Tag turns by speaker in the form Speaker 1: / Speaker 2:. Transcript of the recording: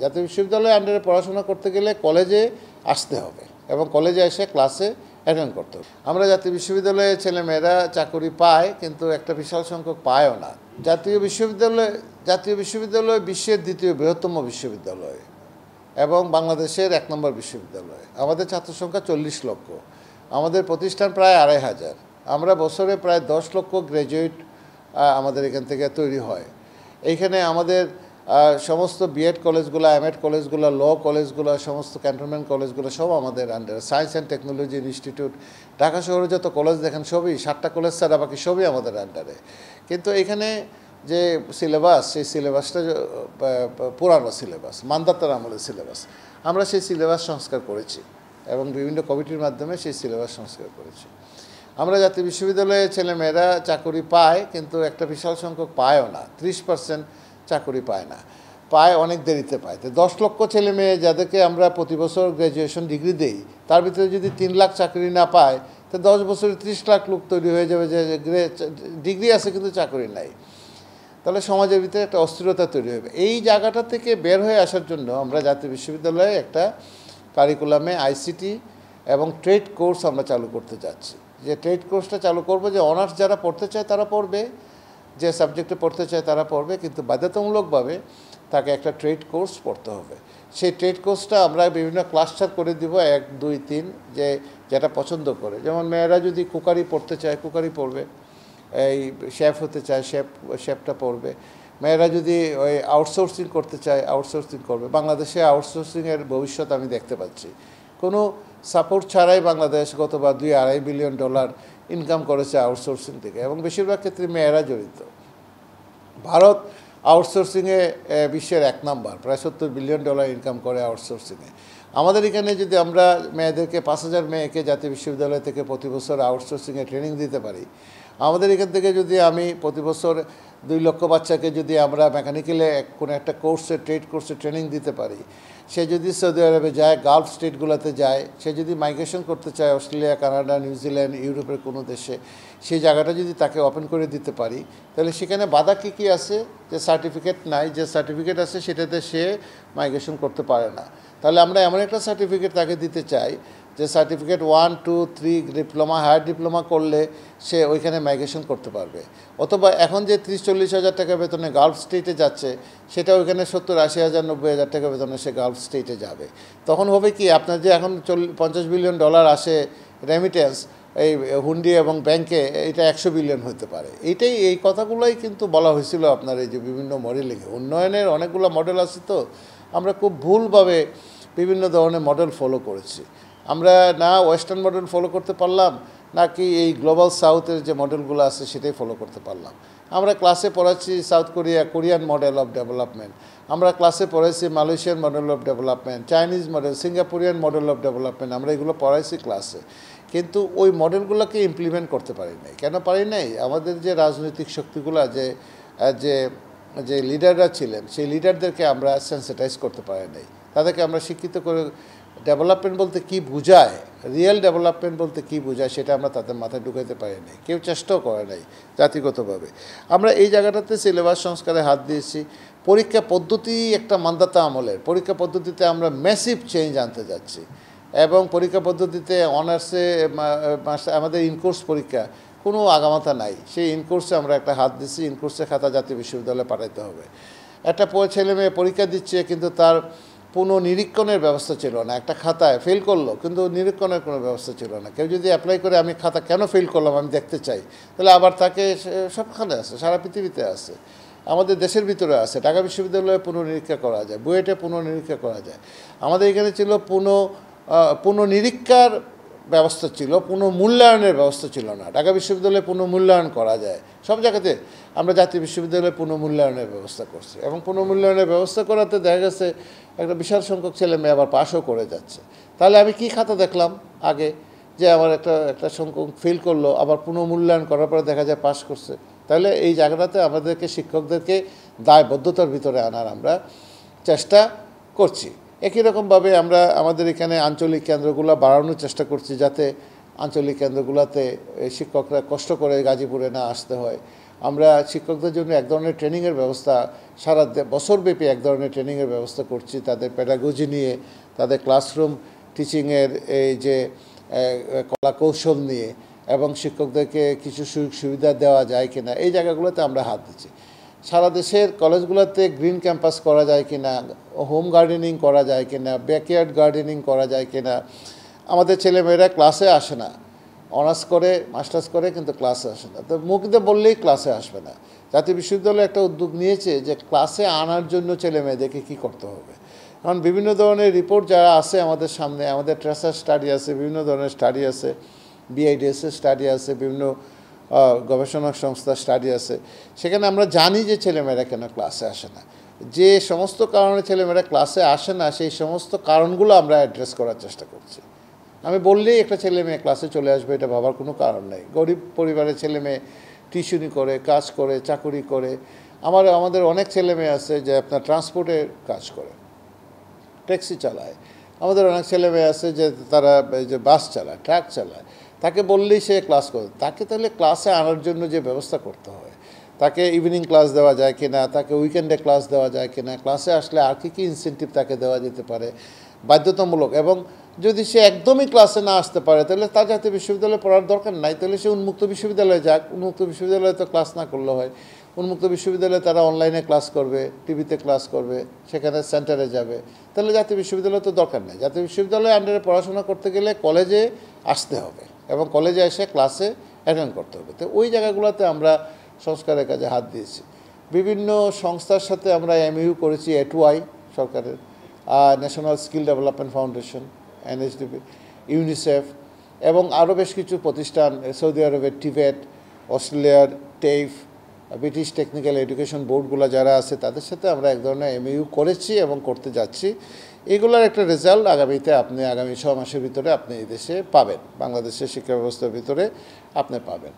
Speaker 1: জাতীয় বিশ্ববিদ্যালয়ের আন্ডারে পড়াশোনা করতে গেলে কলেজে আসতে হবে এবং কলেজে এসে ক্লাসে অ্যাটেন্ড করতে হবে। আমরা জাতীয় বিশ্ববিদ্যালয়ে ছেলেমেয়েরা চাকরি পায়, কিন্তু একটা বিশাল সংখ্যক পায়ও না। জাতীয় বিশ্ববিদ্যালয় বিশ্বের দ্বিতীয় বৃহত্তম বিশ্ববিদ্যালয় এবং বাংলাদেশের 1 নম্বর বিশ্ববিদ্যালয়। আমাদের ছাত্র সংখ্যা 40 লক্ষ, আমাদের প্রতিষ্ঠান প্রায় 2,500। আমরা বছরে প্রায় 10 লক্ষ গ্র্যাজুয়েট আমাদের এখান থেকে তৈরি হয়। এইখানে আমাদের সমস্ত বিএড কলেজগুলো, এমএড কলেজগুলো, ল কলেজগুলো, সমস্ত ক্যান্টনমেন্ট কলেজগুলো সব আমাদের আন্ডারে। Science and technology institute, Dhaka শহরে যত কলেজ দেখেন সবই 7টা কলেজ ছাড়া বাকি সবই আমাদের আন্ডারে। কিন্তু এখানে যে সিলেবাস, সেই সিলেবাসটা পুরানো সিলেবাস, মান্দাতার আমলের সিলেবাস। আমরা সেই সিলেবাস সংস্কার করেছি এবং বিভিন্ন কমিটির মাধ্যমে সেই সিলেবাস সংস্কার করেছি। আমরা জাতীয় বিশ্ববিদ্যালয়ে ছেলেমেয়েরা চাকরি পায়, কিন্তু একটা বিশাল সংখ্যক পায়ও না। 30% চাকরি পায় না, পায় অনেক দেরিতে পায়। তো 10 লক্ষ ছেলে মেয়ে যাদেরকে আমরা প্রতি বছর গ্র্যাজুয়েশন ডিগ্রি দেই, তার ভিতরে যদি 3 লাখ চাকরি না পায়, তো 10 বছরে 30 লাখ লোক তৈরি হয়ে যাবে যে ডিগ্রি আছে কিন্তু চাকরি নাই। তাহলে সমাজের ভিতরে একটা অস্থিরতা তৈরি হবে। এই জায়গাটা থেকে বের হয়ে আসার জন্য আমরা জাতীয় বিশ্ববিদ্যালয়ে একটা কারিকুলামে আইসিটি এবং ট্রেড কোর্স আমরা চালু করতে যাচ্ছি। যে ট্রেড কোর্সটা চালু করবো, যে অনার্স যারা পড়তে চায় তারা পড়বে, যে সাবজেক্টে পড়তে চায় তারা পড়বে, কিন্তু বাধ্যতামূলকভাবে তাকে একটা ট্রেড কোর্স পড়তে হবে। সেই ট্রেড কোর্সটা আমরা বিভিন্ন ক্লাস্টার করে দিব, 1, 2, 3, যেটা পছন্দ করে। যেমন মেয়েরা যদি কুকারি পড়তে চায় কুকারি পড়বে, এই শেফ হতে চায় শেফটা পড়বে। মেয়েরা যদি ওই আউটসোর্সিং করতে চায় আউটসোর্সিং করবে। বাংলাদেশে আউটসোর্সিংয়ের ভবিষ্যৎ আমি দেখতে পাচ্ছি। কোনো সাপোর্ট ছাড়াই বাংলাদেশ গতবার $2-2.5 বিলিয়ন ইনকাম করেছে আউটসোর্সিং থেকে, এবং বেশিরভাগ ক্ষেত্রে মেয়েরা জড়িত। ভারত আউটসোর্সিংয়ে বিশ্বের 1 নম্বর, প্রায় $70 বিলিয়ন ইনকাম করে আউটসোর্সিংয়ে। আমাদের এখানে যদি আমরা মেয়েদেরকে 5,000 মেয়েকে জাতীয় বিশ্ববিদ্যালয় থেকে প্রতি বছর আউটসোর্সিংয়ে ট্রেনিং দিতে পারি, আমাদের এখান থেকে যদি আমি প্রতি বছর 2 লক্ষ বাচ্চাকে যদি আমরা মেকানিক্যালে কোনো একটা কোর্সে ট্রেড কোর্সে ট্রেনিং দিতে পারি, সে যদি সৌদি আরবে যায়, গালফ স্টেটগুলোতে যায়, সে যদি মাইগ্রেশন করতে চায় অস্ট্রেলিয়া, কানাডা, নিউজিল্যান্ড, ইউরোপের কোনো দেশে, সেই জায়গাটা যদি তাকে ওপেন করে দিতে পারি, তাহলে সেখানে বাধা কী আছে? যে সার্টিফিকেট নাই, যে সার্টিফিকেট আছে সেটাতে সে মাইগ্রেশন করতে পারে না। তাহলে আমরা এমন একটা সার্টিফিকেট তাকে দিতে চাই যে সার্টিফিকেট 1, 2, 3 ডিপ্লোমা, হায়ার ডিপ্লোমা করলে সে ওইখানে মাইগ্রেশন করতে পারবে। অথবা এখন যে 30-40 হাজার টাকা বেতনে গালফ স্টেটে যাচ্ছে, সেটা ওইখানে 70-80 হাজার 90 হাজার টাকা বেতনে সে গালফ স্টেটে যাবে। তখন হবে কি, আপনার যে এখন $50 বিলিয়ন আসে রেমিটেন্স এই হুন্ডি এবং ব্যাংকে, এটা 100 বিলিয়ন হতে পারে। এই কথাগুলোই কিন্তু বলা হয়েছিল আপনার এই যে বিভিন্ন মডেলিংয়ে। উন্নয়নের অনেকগুলো মডেল আছে, তো আমরা খুব ভুলভাবে বিভিন্ন ধরনের মডেল ফলো করেছি। আমরা না ওয়েস্টার্ন মডেল ফলো করতে পারলাম, নাকি এই গ্লোবাল সাউথের যে মডেলগুলো আছে সেটাই ফলো করতে পারলাম। আমরা ক্লাসে পড়াচ্ছি South Korean model of development, আমরা ক্লাসে পড়াইছি Malaysian model of development, Chinese model, Singaporean model of development, আমরা এগুলো পড়াইছি ক্লাসে। কিন্তু ওই মডেলগুলোকে ইমপ্লিমেন্ট করতে পারি নাই। কেন পারি নাই? আমাদের যে রাজনৈতিক শক্তিগুলো, যে লিডাররা ছিলেন, সেই লিডারদেরকে আমরা সেন্সিটাইজ করতে পারি নাই। তাদেরকে আমরা শিক্ষিত করে ডেভেলপমেন্ট বলতে কী বোঝায়, রিয়েল ডেভেলপমেন্ট বলতে কী বোঝায়, সেটা আমরা তাদের মাথায় ঢুকাইতে পারি নাই। কেউ চেষ্টাও করে নাই জাতিগতভাবে। আমরা এই জায়গাটাতে সিলেবাস সংস্কারে হাত দিয়েছি। পরীক্ষা পদ্ধতি একটা মান্দাতা আমলের পরীক্ষা পদ্ধতিতে আমরা ম্যাসিভ চেঞ্জ আনতে যাচ্ছি, এবং পরীক্ষা পদ্ধতিতে অনার্সে আমাদের ইনকোর্স পরীক্ষা কোনো আগামাথা নাই। সেই ইনকোর্সে আমরা একটা হাত দিচ্ছি। ইনকোর্সে খাতা জাতীয় বিশ্ববিদ্যালয়ে পাঠাইতে হবে। একটা ছেলে মেয়ে পরীক্ষা দিচ্ছে, কিন্তু তার পুনঃনিরীক্ষণের ব্যবস্থা ছিল না। একটা খাতায় ফেল করলো, কিন্তু নিরীক্ষণের কোনো ব্যবস্থা ছিল না। কেউ যদি অ্যাপ্লাই করে আমি খাতা কেন ফেল করলাম আমি দেখতে চাই, তাহলে আবার তাকে সবখানে আছে, সারা পৃথিবীতে আছে, আমাদের দেশের ভিতরে আছে। ঢাকা বিশ্ববিদ্যালয়ে পুনঃনিরীক্ষা করা যায়, বুয়েটে পুনঃনিরীক্ষা করা যায়। আমাদের এখানে ছিল পুনঃনিরীক্ষার ব্যবস্থা ছিল, পুনঃমূল্যায়নের ব্যবস্থা ছিল না। ঢাকা বিশ্ববিদ্যালয়ে পুনঃমূল্যায়ন করা যায় সব জায়গাতে। আমরা জাতীয় বিশ্ববিদ্যালয়ে পুনঃমূল্যায়নের ব্যবস্থা করছি, এবং পুনঃমূল্যায়নের ব্যবস্থা করাতে দেখা গেছে একটা বিশাল সংখ্যক ছেলে মেয়ে আবার পাশও করে যাচ্ছে। তাহলে আমি কি খাতা দেখলাম আগে, যে আমার একটা সংখ্যক ফেল করলো, আবার পুনঃমূল্যায়ন করার পরে দেখা যায় পাশ করছে। তাহলে এই জায়গাটাতে আমাদেরকে শিক্ষকদেরকে দায়বদ্ধতার ভিতরে আনার আমরা চেষ্টা করছি। একই রকমভাবে আমরা আমাদের এখানে আঞ্চলিক কেন্দ্রগুলো বাড়ানোর চেষ্টা করছি, যাতে আঞ্চলিক কেন্দ্রগুলোতে শিক্ষকরা কষ্ট করে গাজীপুরে না আসতে হয়। আমরা শিক্ষকদের জন্য এক ধরনের ট্রেনিংয়ের ব্যবস্থা সারা বছরব্যাপী এক ধরনের ট্রেনিংয়ের ব্যবস্থা করছি, তাদের প্যাডাগজি নিয়ে, তাদের ক্লাসরুম টিচিংয়ের এই যে কলা কৌশল নিয়ে, এবং শিক্ষকদেরকে কিছু সুযোগ সুবিধা দেওয়া যায় কিনা এই জায়গাগুলোতে আমরা হাত দিচ্ছি। সারা দেশের কলেজগুলোতে গ্রিন ক্যাম্পাস করা যায় কিনা, হোম গার্ডেনিং করা যায় কিনা, ব্যাকইয়ার্ড গার্ডেনিং করা যায় কিনা। আমাদের ছেলেমেয়েরা ক্লাসে আসে না, অনার্স করে মাস্টার্স করে কিন্তু ক্লাসে আসে না, তো মুখ দিয়ে বললেই ক্লাসে আসবে না। জাতীয় বিশ্ববিদ্যালয় একটা উদ্যোগ নিয়েছে যে ক্লাসে আনার জন্য ছেলে মেয়েদেরকে কী করতে হবে। কারণ বিভিন্ন ধরনের রিপোর্ট যারা আছে আমাদের সামনে, আমাদের ট্রেসার স্টাডি আছে, বিভিন্ন ধরনের স্টাডি আছে, বিআইডিএসের স্টাডি আছে, বিভিন্ন গবেষণা সংস্থার স্টাডি আছে, সেখানে আমরা জানি যে ছেলেমেয়েরা কেন ক্লাসে আসে না। যে সমস্ত কারণে ছেলেমেয়েরা ক্লাসে আসে না সেই সমস্ত কারণগুলো আমরা অ্যাড্রেস করার চেষ্টা করছি। আমি বললেই একটা ছেলে মেয়ে ক্লাসে চলে আসবে এটা ভাবার কোনো কারণ নেই। গরিব পরিবারের ছেলে মেয়ে টিউশনি করে, কাজ করে, চাকুরি করে। আমাদের অনেক ছেলে মেয়ে আছে যে আপনার ট্রান্সপোর্টের কাজ করে, ট্যাক্সি চালায়। আমাদের অনেক ছেলে মেয়ে আছে যে তারা যে বাস চালায়, ট্রাক চালায়। তাকে বললেই সে ক্লাস করে। তাকে তাহলে ক্লাসে আনার জন্য যে ব্যবস্থা করতে হয়, তাকে ইভিনিং ক্লাস দেওয়া যায় কিনা, তাকে উইকেন্ডে ক্লাস দেওয়া যায় কিনা, ক্লাসে আসলে আর কী ইনসেন্টিভ তাকে দেওয়া যেতে পারে বাধ্যতামূলক। এবং যদি সে একদমই ক্লাসে না আসতে পারে তাহলে তার জাতীয় বিশ্ববিদ্যালয়ে পড়ার দরকার নাই, তাহলে সে উন্মুক্ত বিশ্ববিদ্যালয়ে যাক। উন্মুক্ত বিশ্ববিদ্যালয়ে তো ক্লাস না করলে হয়, উন্মুক্ত বিশ্ববিদ্যালয়ে তারা অনলাইনে ক্লাস করবে, টিভিতে ক্লাস করবে, সেখানে সেন্টারে যাবে। তাহলে জাতীয় বিশ্ববিদ্যালয় তো দরকার নেই। জাতীয় বিশ্ববিদ্যালয়ে আন্ডারে পড়াশোনা করতে গেলে কলেজে আসতে হবে এবং কলেজে এসে ক্লাসে অ্যাটেন্ড করতে হবে। তো ওই জায়গাগুলোতে আমরা সংস্কারের কাজে হাত দিয়েছি। বিভিন্ন সংস্থার সাথে আমরা এমইউ করেছি, A2I সরকারের, national skill development foundation, NSDP, UNICEF এবং আরও বেশ কিছু প্রতিষ্ঠান, সৌদি আরবের টিভেট, অস্ট্রেলিয়ার টেইফ, ব্রিটিশ টেকনিক্যাল এডুকেশন বোর্ডগুলো যারা আছে তাদের সাথে আমরা এক ধরনের এমইউ করেছি এবং করতে যাচ্ছি। এগুলোর একটা রেজাল্ট আগামীতে আগামী 6 মাসের ভিতরে আপনি এই দেশে পাবেন, বাংলাদেশের শিক্ষা ব্যবস্থার ভিতরে আপনি পাবেন।